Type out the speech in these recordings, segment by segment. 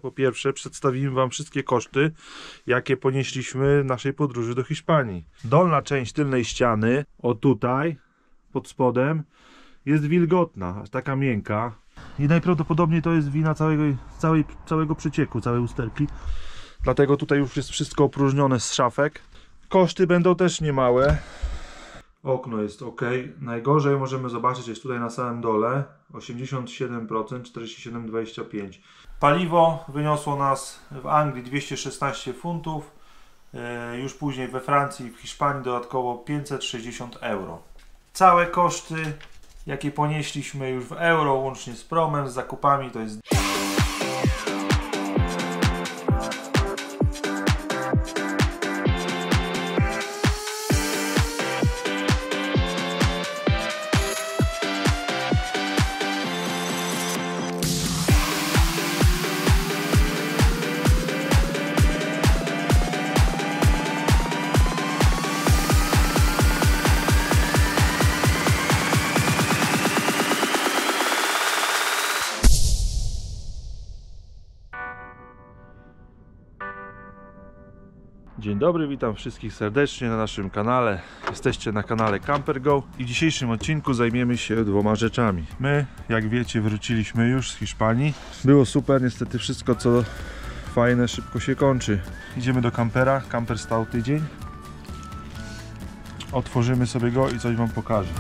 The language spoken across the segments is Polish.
Po pierwsze przedstawimy Wam wszystkie koszty, jakie ponieśliśmy w naszej podróży do Hiszpanii. Dolna część tylnej ściany, o tutaj, pod spodem, jest wilgotna, taka miękka. I najprawdopodobniej to jest wina całego przecieku, całej usterki. Dlatego tutaj już jest wszystko opróżnione z szafek. Koszty będą też niemałe. Okno jest ok. Najgorzej możemy zobaczyć jest tutaj na samym dole 87%, 47,25. Paliwo wyniosło nas w Anglii 216 funtów. Już później we Francji i w Hiszpanii dodatkowo 560 euro. Całe koszty, jakie ponieśliśmy już w euro, łącznie z promem, z zakupami, to jest... Dzień dobry, witam wszystkich serdecznie na naszym kanale. Jesteście na kanale CamperGo i w dzisiejszym odcinku zajmiemy się dwoma rzeczami. My, jak wiecie, wróciliśmy już z Hiszpanii. Było super, niestety wszystko co fajne szybko się kończy. Idziemy do kampera, kamper stał tydzień. Otworzymy sobie go i coś Wam pokażę.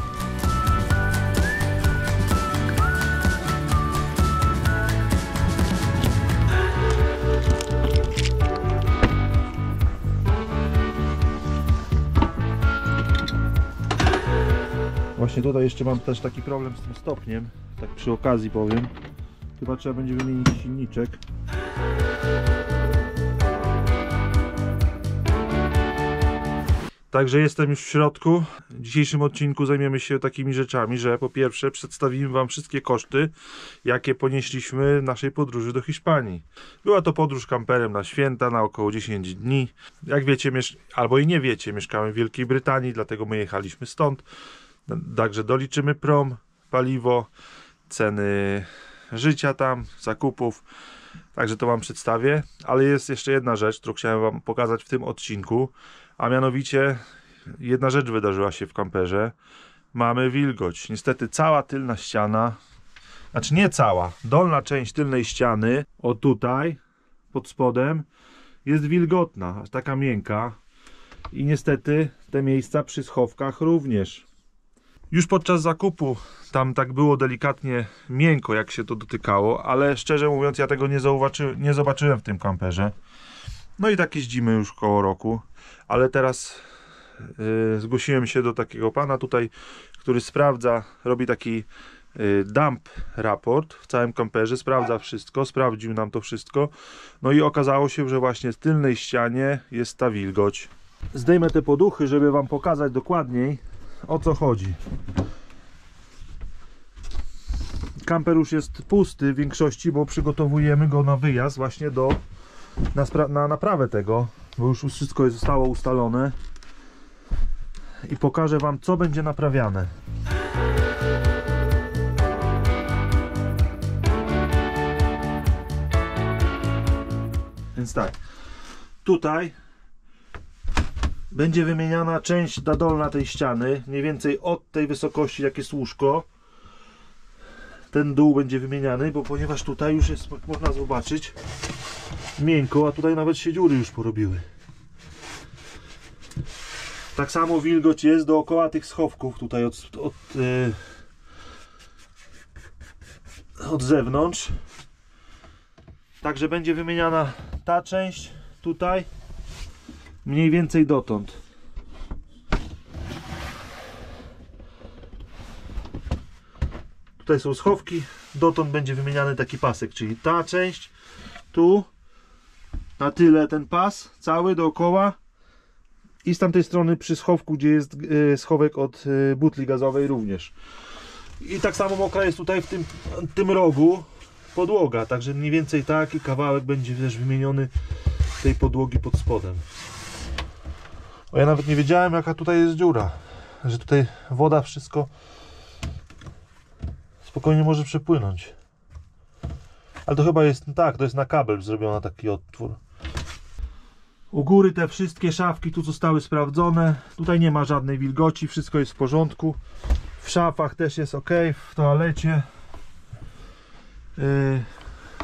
Właśnie tutaj jeszcze mam też taki problem z tym stopniem, tak przy okazji powiem. Chyba trzeba będzie wymienić silniczek. Także jestem już w środku. W dzisiejszym odcinku zajmiemy się takimi rzeczami, że po pierwsze przedstawimy Wam wszystkie koszty, jakie ponieśliśmy w naszej podróży do Hiszpanii. Była to podróż kamperem na święta, na około 10 dni. Jak wiecie, albo i nie wiecie, mieszkamy w Wielkiej Brytanii, dlatego my jechaliśmy stąd. Także doliczymy prom, paliwo, ceny życia tam, zakupów. Także to Wam przedstawię. Ale jest jeszcze jedna rzecz, którą chciałem Wam pokazać w tym odcinku. A mianowicie jedna rzecz wydarzyła się w kamperze. Mamy wilgoć. Niestety cała tylna ściana, znaczy nie cała, dolna część tylnej ściany, o tutaj, pod spodem, jest wilgotna, taka miękka. I niestety te miejsca przy schowkach również. Już podczas zakupu tam tak było delikatnie miękko, jak się to dotykało, ale szczerze mówiąc ja tego nie zobaczyłem w tym kamperze. No i tak jeździmy już koło roku, ale teraz zgłosiłem się do takiego pana tutaj, który sprawdza, robi taki dump raport w całym kamperze, sprawdza wszystko, sprawdził nam to wszystko. No i okazało się, że właśnie w tylnej ścianie jest ta wilgoć. Zdejmę te poduchy, żeby Wam pokazać dokładniej, o co chodzi. Kamper już jest pusty w większości, bo przygotowujemy go na wyjazd właśnie na naprawę tego, bo już wszystko zostało ustalone i pokażę Wam, co będzie naprawiane. Więc tak, tutaj będzie wymieniana część dolna tej ściany, mniej więcej od tej wysokości, jak jest łóżko. Ten dół będzie wymieniany, bo ponieważ tutaj już jest, można zobaczyć, miękko, a tutaj nawet się dziury już porobiły. Tak samo wilgoć jest dookoła tych schowków tutaj od zewnątrz. Także będzie wymieniana ta część tutaj, mniej więcej dotąd. Tutaj są schowki, dotąd będzie wymieniany taki pasek, czyli ta część tu, na tyle ten pas cały dookoła i z tamtej strony przy schowku, gdzie jest schowek od butli gazowej również. I tak samo mokra jest tutaj w tym rogu podłoga, także mniej więcej taki kawałek będzie też wymieniony tej podłogi pod spodem. O, ja nawet nie wiedziałem, jaka tutaj jest dziura, że tutaj woda wszystko spokojnie może przepłynąć. Ale to chyba jest, tak, to jest na kabel zrobiony taki otwór. U góry te wszystkie szafki tu zostały sprawdzone. Tutaj nie ma żadnej wilgoci, wszystko jest w porządku. W szafach też jest ok, w toalecie.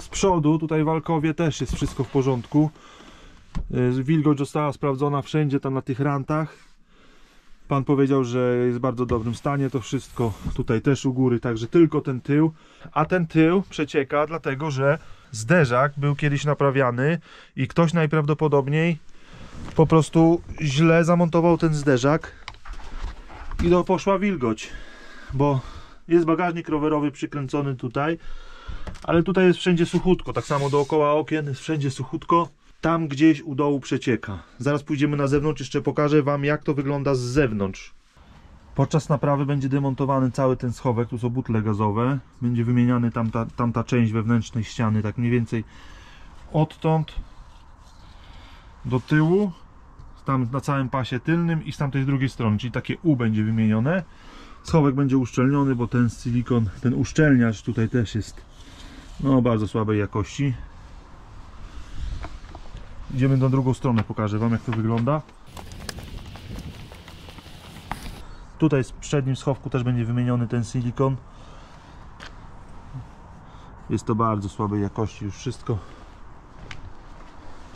Z przodu, tutaj w alkowie też jest wszystko w porządku. Wilgoć została sprawdzona wszędzie tam na tych rantach. Pan powiedział, że jest w bardzo dobrym stanie to wszystko. Tutaj też u góry, także tylko ten tył. A ten tył przecieka dlatego, że zderzak był kiedyś naprawiany i ktoś najprawdopodobniej po prostu źle zamontował ten zderzak i poszła wilgoć, bo jest bagażnik rowerowy przykręcony tutaj, ale tutaj jest wszędzie suchutko, tak samo dookoła okien jest wszędzie suchutko. Tam gdzieś u dołu przecieka. Zaraz pójdziemy na zewnątrz, jeszcze pokażę wam, jak to wygląda z zewnątrz. Podczas naprawy będzie demontowany cały ten schowek, tu są butle gazowe. Będzie wymieniany tamta część wewnętrznej ściany, tak mniej więcej odtąd do tyłu, tam na całym pasie tylnym i z tamtej drugiej strony, czyli takie U będzie wymienione. Schowek będzie uszczelniony, bo ten silikon, ten uszczelniacz tutaj też jest no bardzo słabej jakości. Idziemy na drugą stronę, pokażę wam, jak to wygląda. Tutaj w przednim schowku też będzie wymieniony ten silikon. Jest to bardzo słabej jakości już wszystko.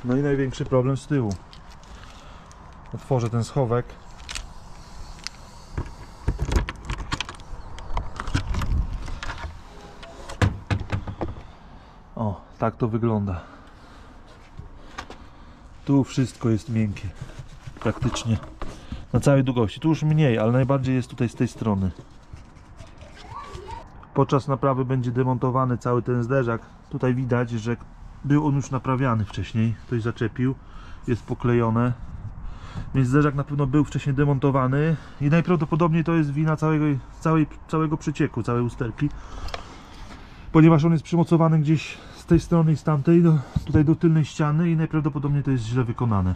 No i największy problem z tyłu. Otworzę ten schowek. O, tak to wygląda. Tu wszystko jest miękkie. Praktycznie. Na całej długości. Tu już mniej, ale najbardziej jest tutaj z tej strony. Podczas naprawy będzie demontowany cały ten zderzak. Tutaj widać, że był on już naprawiany wcześniej. Ktoś zaczepił. Jest poklejone. Więc zderzak na pewno był wcześniej demontowany. I najprawdopodobniej to jest wina całego przecieku, całej usterki. Ponieważ on jest przymocowany gdzieś z tej strony i z tamtej, tutaj do tylnej ściany i najprawdopodobniej to jest źle wykonane.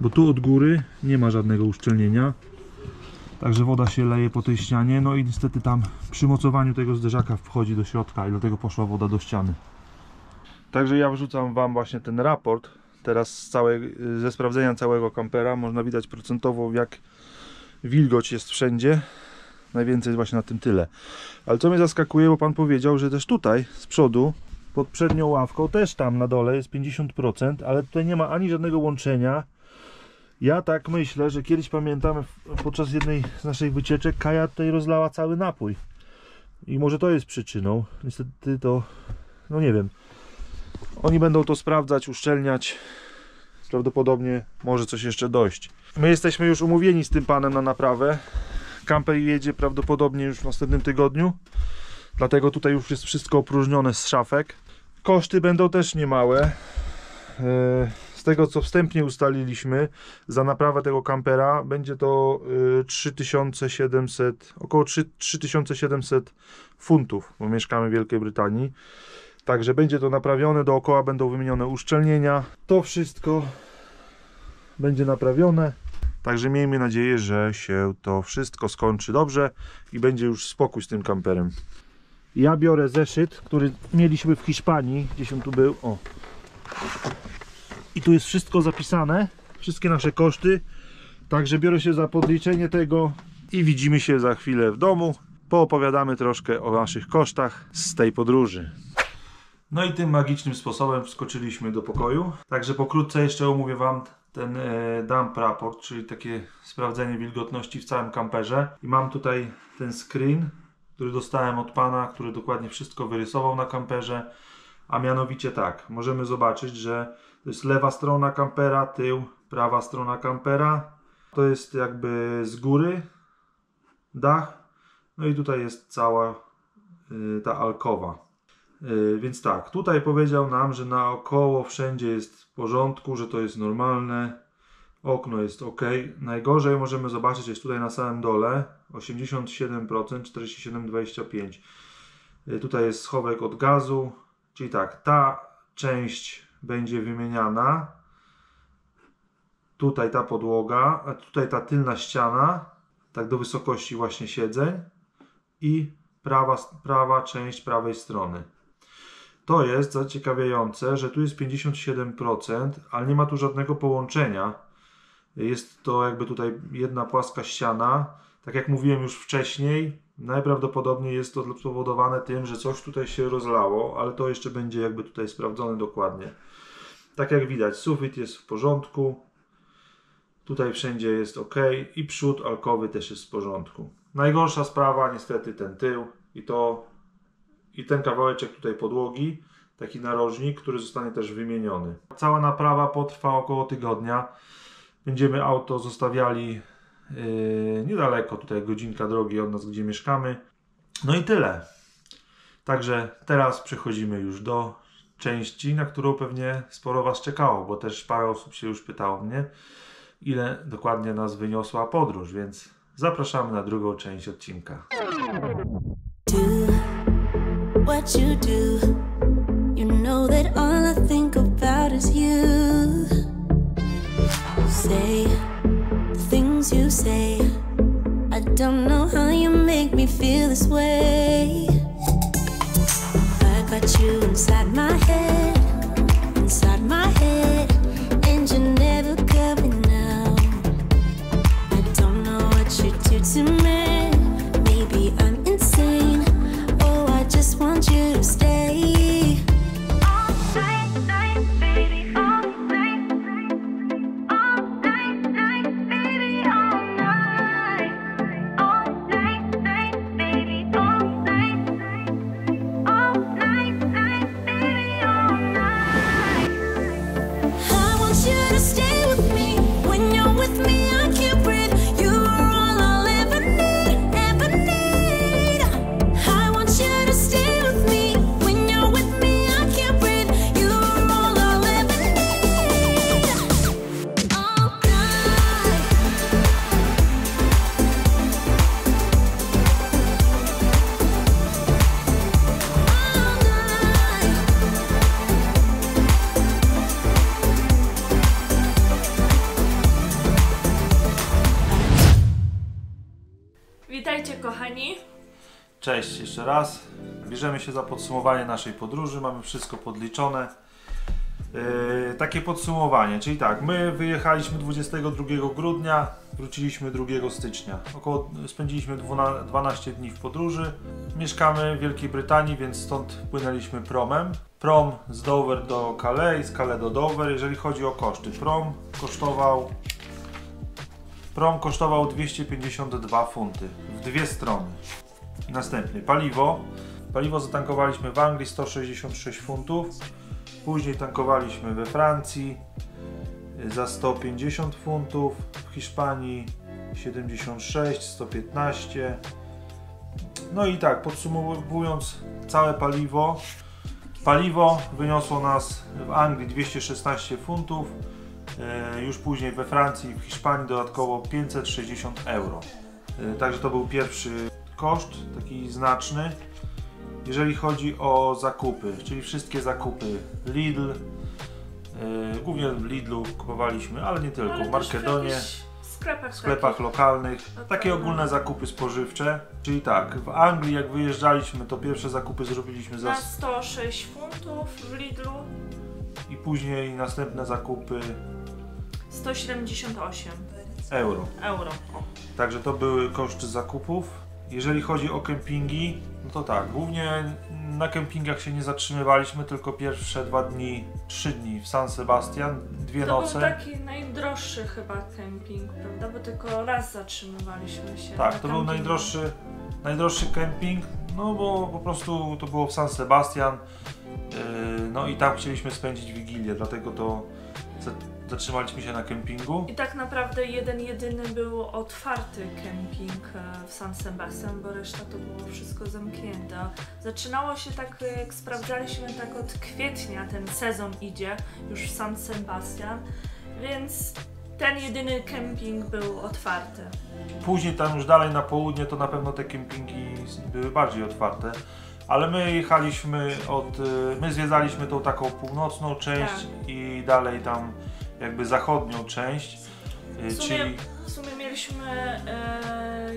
Bo tu od góry nie ma żadnego uszczelnienia. Także woda się leje po tej ścianie, no i niestety tam przy mocowaniu tego zderzaka wchodzi do środka i dlatego poszła woda do ściany. Także ja wrzucam wam właśnie ten raport teraz ze sprawdzenia całego kampera. Można widać procentowo, jak wilgoć jest wszędzie. Najwięcej jest właśnie na tym tyle. Ale co mnie zaskakuje, bo pan powiedział, że też tutaj z przodu pod przednią ławką też tam na dole jest 50%, ale tutaj nie ma ani żadnego łączenia. Ja tak myślę, że kiedyś pamiętam, podczas jednej z naszych wycieczek Kaja tutaj rozlała cały napój. I może to jest przyczyną. Niestety to, no nie wiem. Oni będą to sprawdzać, uszczelniać. Prawdopodobnie może coś jeszcze dojść. My jesteśmy już umówieni z tym panem na naprawę. Kamper jedzie prawdopodobnie już w następnym tygodniu. Dlatego tutaj już jest wszystko opróżnione z szafek. Koszty będą też niemałe. Z tego co wstępnie ustaliliśmy, za naprawę tego kampera będzie to 3700, około 3700 funtów, bo mieszkamy w Wielkiej Brytanii. Także będzie to naprawione, dookoła będą wymienione uszczelnienia. To wszystko będzie naprawione. Także miejmy nadzieję, że się to wszystko skończy dobrze i będzie już spokój z tym kamperem. Ja biorę zeszyt, który mieliśmy w Hiszpanii, gdzieś on tu był. O. I tu jest wszystko zapisane, wszystkie nasze koszty. Także biorę się za podliczenie tego i widzimy się za chwilę w domu. Poopowiadamy troszkę o naszych kosztach z tej podróży. No i tym magicznym sposobem wskoczyliśmy do pokoju. Także pokrótce jeszcze omówię wam ten dump raport, czyli takie sprawdzenie wilgotności w całym kamperze. I mam tutaj ten screen, który dostałem od pana, który dokładnie wszystko wyrysował na kamperze. A mianowicie tak, możemy zobaczyć, że to jest lewa strona kampera, tył, prawa strona kampera. To jest jakby z góry dach. No i tutaj jest cała ta alkowa. Więc tak, tutaj powiedział nam, że naokoło wszędzie jest w porządku, że to jest normalne. Okno jest ok. Najgorzej możemy zobaczyć jest tutaj na samym dole 87%, 47,25. Tutaj jest schowek od gazu. Czyli tak, ta część będzie wymieniana. Tutaj ta podłoga, a tutaj ta tylna ściana, tak do wysokości właśnie siedzeń i prawa część prawej strony. To jest zaciekawiające, że tu jest 57%, ale nie ma tu żadnego połączenia. Jest to jakby tutaj jedna płaska ściana. Tak jak mówiłem już wcześniej, najprawdopodobniej jest to spowodowane tym, że coś tutaj się rozlało, ale to jeszcze będzie jakby tutaj sprawdzone dokładnie. Tak jak widać, sufit jest w porządku. Tutaj wszędzie jest ok i przód alkowy też jest w porządku. Najgorsza sprawa niestety ten tył i ten kawałeczek tutaj podłogi, taki narożnik, który zostanie też wymieniony. Cała naprawa potrwa około tygodnia. Będziemy auto zostawiali niedaleko, tutaj godzinka drogi od nas, gdzie mieszkamy. No i tyle. Także teraz przechodzimy już do części, na którą pewnie sporo Was czekało, bo też parę osób się już pytało mnie, ile dokładnie nas wyniosła podróż, więc zapraszamy na drugą część odcinka. What you do, you know that all I think about is you. Say the things you say, I don't know how you make me feel this way. I got you inside my head, and you're never coming out. I don't know what you do to me, maybe I'm insane. I just want you to stay. All night, baby, all night. All night, baby, all night. All night, baby, all night. All night, baby, all night. I want you to stay with me. When you're with me, I can't breathe. You are all I'll ever need, ever need. I want you to stay with me. When you're with me, I can't breathe. You are all I'll ever need. All night. All night. Witajcie kochani. Cześć jeszcze raz. Bierzemy się za podsumowanie naszej podróży. Mamy wszystko podliczone. Takie podsumowanie, czyli tak, my wyjechaliśmy 22 grudnia, wróciliśmy 2 stycznia. Spędziliśmy 12 dni w podróży. Mieszkamy w Wielkiej Brytanii, więc stąd płynęliśmy promem. Prom z Dover do Calais, z Calais do Dover. Jeżeli chodzi o koszty, prom kosztował 252 funty w dwie strony. Następnie paliwo zatankowaliśmy w Anglii 166 funtów, później tankowaliśmy we Francji za 150 funtów, w Hiszpanii 76, 115. No i tak, podsumowując całe paliwo wyniosło nas w Anglii 216 funtów, już później we Francji i w Hiszpanii dodatkowo 560 euro. Także to był pierwszy koszt, taki znaczny. Jeżeli chodzi o zakupy, czyli wszystkie zakupy Lidl, głównie w Lidlu kupowaliśmy, ale nie tylko, w Markedonie, w sklepach lokalnych, takie ogólne zakupy spożywcze. Czyli tak, w Anglii jak wyjeżdżaliśmy, to pierwsze zakupy zrobiliśmy za Na 106 funtów w Lidlu. I później następne zakupy 178 euro. O. Także to były koszty zakupów. Jeżeli chodzi o kempingi, no to tak, głównie na kempingach się nie zatrzymywaliśmy, tylko pierwsze 3 dni w San Sebastian, 2 noce. To był taki najdroższy chyba kemping, prawda? Bo tylko raz zatrzymywaliśmy się. Tak, to był najdroższy kemping, no bo po prostu to było w San Sebastian, no i tam chcieliśmy spędzić Wigilię, dlatego to zatrzymaliśmy się na kempingu. I tak naprawdę jedyny był otwarty kemping w San Sebastian, bo reszta to było wszystko zamknięte. Zaczynało się tak, jak sprawdzaliśmy, tak od kwietnia ten sezon idzie już w San Sebastian, więc ten jedyny kemping był otwarty. Później tam już dalej na południe to na pewno te kempingi były bardziej otwarte. Ale my zwiedzaliśmy tą taką północną część, tak, i dalej tam jakby zachodnią część. W sumie mieliśmy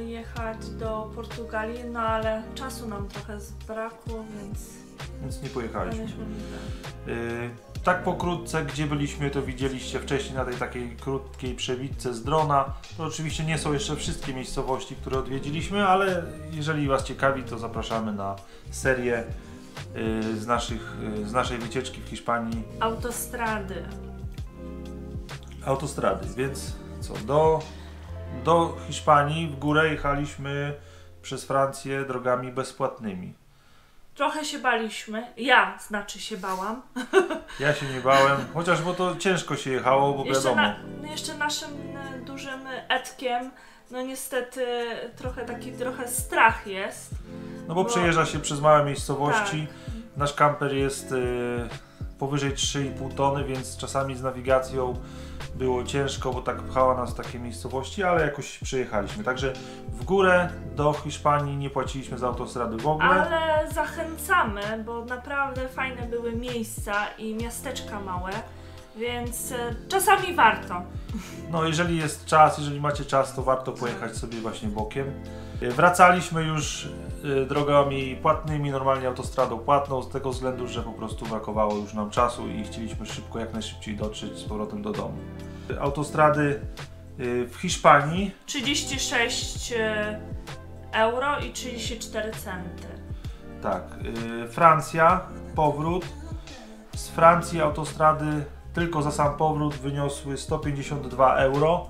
jechać do Portugalii, no ale czasu nam trochę zbrakło, więc więc nie pojechaliśmy. Pamiętam. Tak pokrótce, gdzie byliśmy, to widzieliście wcześniej na tej takiej krótkiej przebitce z drona. To oczywiście nie są jeszcze wszystkie miejscowości, które odwiedziliśmy, ale jeżeli Was ciekawi, to zapraszamy na serię z naszej wycieczki w Hiszpanii. Autostrady, więc co, do Hiszpanii w górę jechaliśmy przez Francję drogami bezpłatnymi. Trochę się baliśmy. Ja się bałam. Ja się nie bałem, chociaż bo to ciężko się jechało, bo wiadomo. Jeszcze naszym dużym Edkiem, no niestety trochę strach jest. No bo przejeżdża się przez małe miejscowości. Tak. Nasz kamper jest powyżej 3,5 tony, więc czasami z nawigacją było ciężko, bo tak pchała nas takie miejscowości, ale jakoś przejechaliśmy. Także w górę do Hiszpanii nie płaciliśmy za autostrady w ogóle. Ale zachęcamy, bo naprawdę fajne były miejsca i miasteczka małe, więc czasami warto. No jeżeli jest czas, jeżeli macie czas, to warto pojechać sobie właśnie bokiem. Wracaliśmy już drogami płatnymi, normalnie autostradą płatną, z tego względu, że po prostu brakowało już nam czasu i chcieliśmy szybko, jak najszybciej dotrzeć z powrotem do domu. Autostrady w Hiszpanii 36 euro i 34 centy. tak, Francja, powrót. Z Francji autostrady tylko za sam powrót wyniosły 152 euro,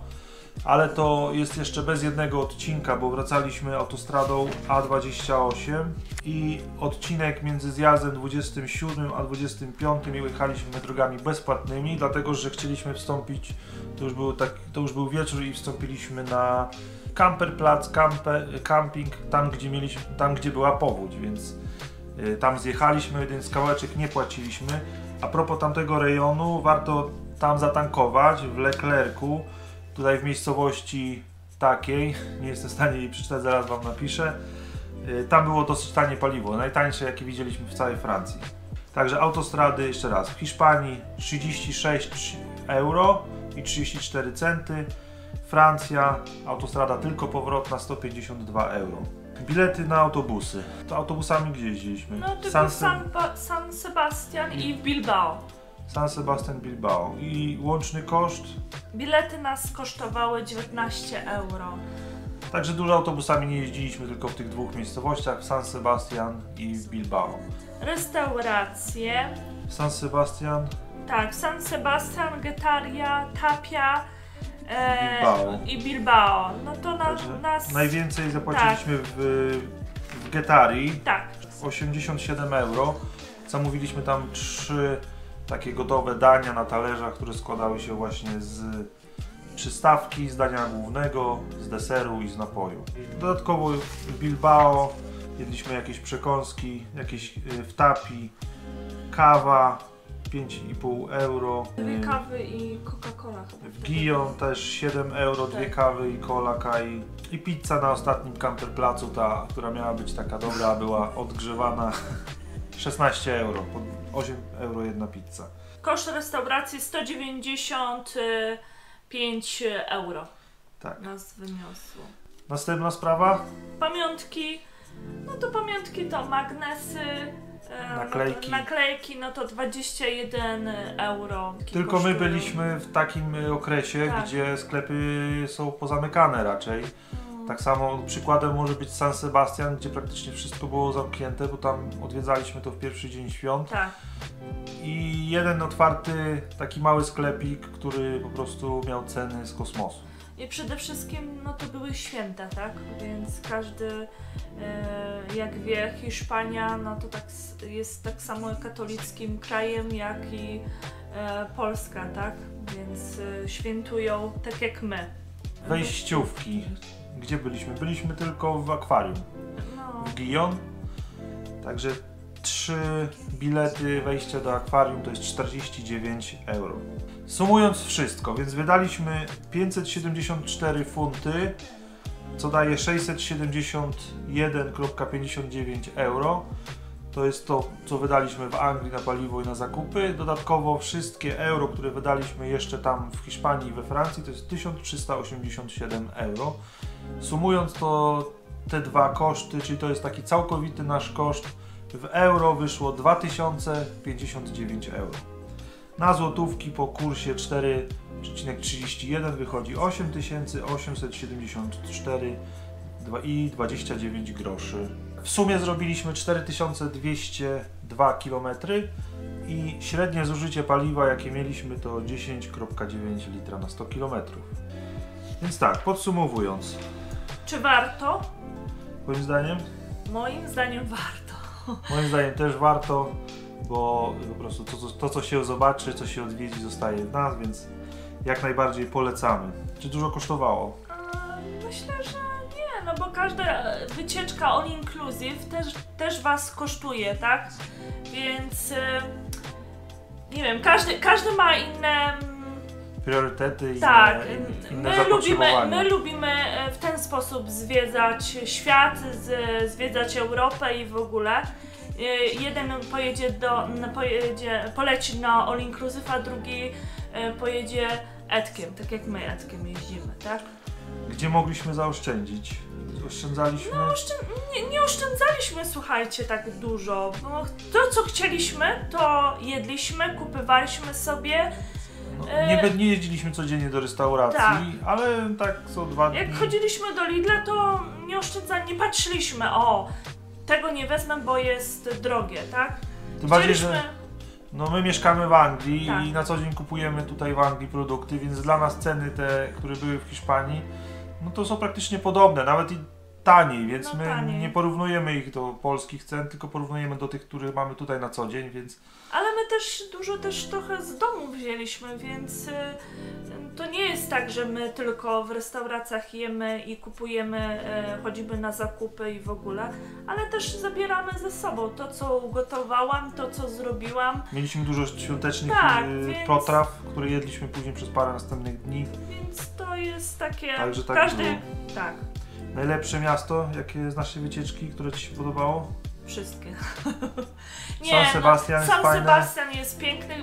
ale to jest jeszcze bez jednego odcinka, bo wracaliśmy autostradą A28 i odcinek między zjazdem 27 a 25 jechaliśmy drogami bezpłatnymi, dlatego że chcieliśmy wstąpić, to już był wieczór i wstąpiliśmy na camperplatz, camping, tam gdzie była powódź, więc tam zjechaliśmy, więc kawałeczek nie płaciliśmy. A propos tamtego rejonu, warto tam zatankować w Leclercu, tutaj w miejscowości takiej, nie jestem w stanie jej przeczytać, zaraz Wam napiszę. Tam było dosyć tanie paliwo, najtańsze jakie widzieliśmy w całej Francji. Także autostrady, jeszcze raz, w Hiszpanii 36 euro i 34 centy, Francja, autostrada tylko powrotna 152 euro. Bilety na autobusy. To autobusami gdzie jeździliśmy? No tylko San Sebastian i w Bilbao. San Sebastian, Bilbao. I łączny koszt? Bilety nas kosztowały 19 euro. Także dużo autobusami nie jeździliśmy, tylko w tych dwóch miejscowościach, w San Sebastian i w Bilbao. Restauracje. San Sebastian. Tak, San Sebastian, Getaria, Tapia Bilbao. i Bilbao. No to nas... Najwięcej zapłaciliśmy w Getarii. Tak. 87 euro. Zamówiliśmy tam 3 takie gotowe dania na talerzach, które składały się właśnie z przystawki, z dania głównego, z deseru i z napoju. Dodatkowo w Bilbao jedliśmy jakieś przekąski, jakieś wtapi, kawa 5,5 euro. 2 kawy i Coca-Cola chyba. W Gijón też 7 euro, 2 kawy i cola kai. I pizza na ostatnim camperplacu, ta, która miała być taka dobra, była odgrzewana. 16 euro, po 8 euro jedna pizza. Koszt restauracji 195 euro. Tak. Nas wyniosło. Następna sprawa? Pamiątki. No to pamiątki to magnesy. Naklejki, no to 21 euro. Tylko my byliśmy w takim okresie, tak, gdzie sklepy są pozamykane raczej. Tak samo przykładem może być San Sebastian, gdzie praktycznie wszystko było zamknięte, bo tam odwiedzaliśmy to w pierwszy dzień świąt. Tak. I jeden otwarty taki mały sklepik, który po prostu miał ceny z kosmosu. I przede wszystkim no to były święta, tak? Więc każdy, jak wie, Hiszpania no to tak jest tak samo katolickim krajem jak i Polska, tak? Więc świętują tak jak my. Wejściówki. Gdzie byliśmy? Byliśmy tylko w akwarium. No. W Gijón. Także 3 bilety wejścia do akwarium to jest 49 euro. Sumując wszystko, więc wydaliśmy 574 funty, co daje 671,59 euro. To jest to, co wydaliśmy w Anglii na paliwo i na zakupy. Dodatkowo wszystkie euro, które wydaliśmy jeszcze tam w Hiszpanii i we Francji, to jest 1387 euro. Sumując to te dwa koszty, czyli to jest taki całkowity nasz koszt, W euro wyszło 2059 euro. Na złotówki po kursie 4,31 wychodzi 8874,29 groszy. W sumie zrobiliśmy 4202 km i średnie zużycie paliwa jakie mieliśmy to 10,9 litra na 100 km. Więc tak, podsumowując, Czy warto? moim zdaniem? Moim zdaniem warto. Moim zdaniem też warto, bo po prostu to co się zobaczy, co się odwiedzi zostaje w nas, więc jak najbardziej polecamy. Czy dużo kosztowało? Myślę, że nie, no bo każda wycieczka all inclusive też was kosztuje, tak? Więc nie wiem, każdy ma inne Priorytety i tak, inne zapotrzebowania. my lubimy w ten sposób zwiedzać świat, zwiedzać Europę i w ogóle. Jeden poleci na all inclusive, a drugi pojedzie Edkiem, tak jak my Edkiem jeździmy, tak? Gdzie mogliśmy zaoszczędzić? Oszczędzaliśmy? No, nie oszczędzaliśmy, słuchajcie, tak dużo. Bo to, co chcieliśmy, to jedliśmy, kupywaliśmy sobie. No, nie jeździliśmy codziennie do restauracji, tak. ale tak co 2 dni. Jak chodziliśmy do Lidla, to nie patrzyliśmy, o, tego nie wezmę, bo jest drogie, tak? Tym bardziej, że no my mieszkamy w Anglii i na co dzień kupujemy tutaj w Anglii produkty, więc dla nas ceny te, które były w Hiszpanii, no to są praktycznie podobne, nawet i taniej, więc my nie porównujemy ich do polskich cen, tylko porównujemy do tych, które mamy tutaj na co dzień, więc... Ale my też dużo trochę z domu wzięliśmy, więc to nie jest tak, że my tylko w restauracjach jemy i kupujemy, chodzimy na zakupy i w ogóle, ale też zabieramy ze sobą to, co ugotowałam, to, co zrobiłam. Mieliśmy dużo świątecznych potraw, które jedliśmy później przez parę następnych dni. Więc to jest takie... Także tak każdy... było. Tak. Najlepsze miasto, jakie z naszej wycieczki, które Ci się podobało? Wszystkie. San Sebastian jest San fajny. Sebastian jest piękny.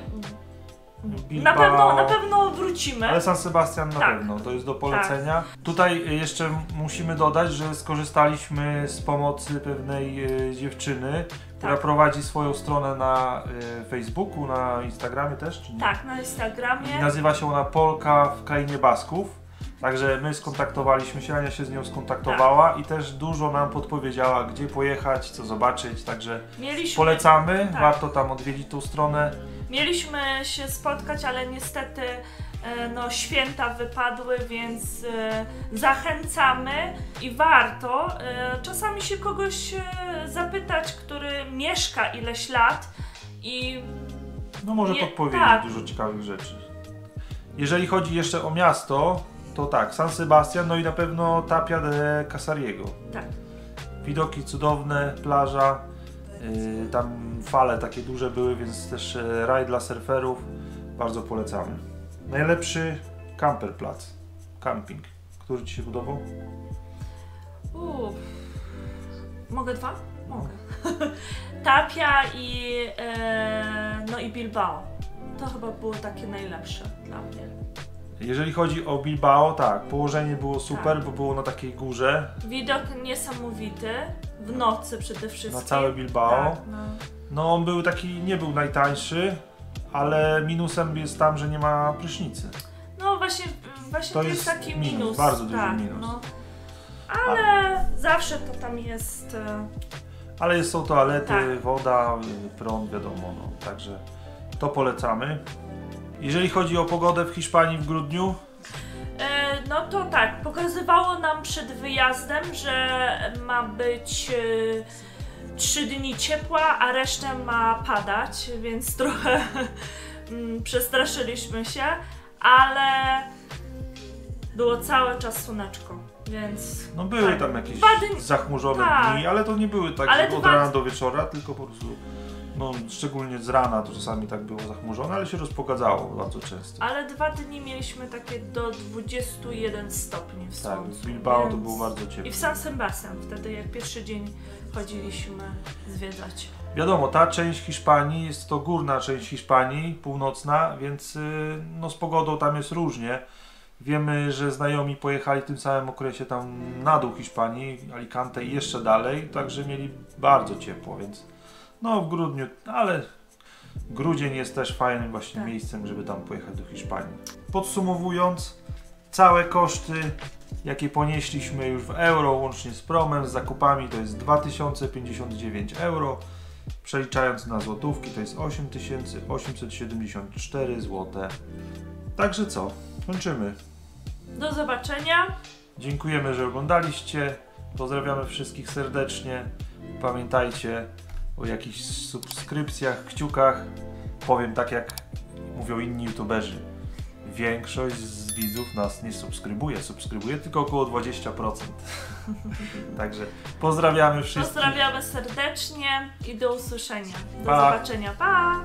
Bilbao. Na pewno wrócimy. Ale San Sebastian na pewno, to jest do polecenia. Tak. Tutaj jeszcze musimy dodać, że skorzystaliśmy z pomocy pewnej dziewczyny, która prowadzi swoją stronę na Facebooku, na Instagramie też, czy nie? Tak, na Instagramie. I nazywa się ona Polka w Krainie Basków. Także my skontaktowaliśmy się, Ania się z nią skontaktowała i też dużo nam podpowiedziała, gdzie pojechać, co zobaczyć, także polecamy, warto tam odwiedzić tą stronę. Mieliśmy się spotkać, ale niestety święta wypadły, więc zachęcamy i warto czasami się kogoś zapytać, który mieszka ileś lat i może podpowiedzieć dużo ciekawych rzeczy. Jeżeli chodzi jeszcze o miasto, to tak, San Sebastian, no i na pewno Tapia de Casariego. Tak. Widoki cudowne, plaża, tam fale takie duże były, więc też raj dla surferów, bardzo polecamy. Najlepszy camperplac, camping, który Ci się podobał? Mogę 2? Mogę. Tapia i Bilbao. To chyba było takie najlepsze dla mnie. Jeżeli chodzi o Bilbao, tak, położenie było super, bo było na takiej górze. Widok niesamowity, w nocy przede wszystkim. Na całe Bilbao. Tak, no on był taki, nie był najtańszy, ale minusem jest tam, że nie ma prysznicy. No właśnie to jest taki minus. Bardzo duży minus. No. Ale zawsze to tam jest... Ale są toalety, woda, prąd, wiadomo, także to polecamy. Jeżeli chodzi o pogodę w Hiszpanii w grudniu? No to tak, pokazywało nam przed wyjazdem, że ma być 3 dni ciepła, a resztę ma padać, więc trochę przestraszyliśmy się, ale było cały czas słoneczko, więc... No były tam jakieś zachmurzone dni, ale to nie były tak, że od rana do wieczora, tylko po prostu... szczególnie z rana to czasami tak było zachmurzone, ale się rozpogadzało bardzo często. Ale 2 dni mieliśmy takie do 21 stopni w słońcu. Tak, w Bilbao to było bardzo ciepło. I w San Sebastian, wtedy jak pierwszy dzień chodziliśmy zwiedzać. Wiadomo, ta część Hiszpanii jest to górna część Hiszpanii, północna, więc z pogodą tam jest różnie. Wiemy, że znajomi pojechali w tym samym okresie tam na dół Hiszpanii, Alicante i jeszcze dalej, także mieli bardzo ciepło, więc No w grudniu, ale grudzień jest też fajnym właśnie Tak. miejscem, żeby tam pojechać do Hiszpanii. Podsumowując, całe koszty, jakie ponieśliśmy już w euro, łącznie z promem, z zakupami, to jest 2059 euro. Przeliczając na złotówki, to jest 8874 zł. Także co? Kończymy. Do zobaczenia. Dziękujemy, że oglądaliście. Pozdrawiamy wszystkich serdecznie. Pamiętajcie o jakichś subskrypcjach, kciukach. Powiem tak, jak mówią inni youtuberzy. Większość z widzów nas nie subskrybuje. Subskrybuje tylko około 20%. Także pozdrawiamy wszystkich. Pozdrawiamy serdecznie i do usłyszenia. Do Pa. zobaczenia. Pa!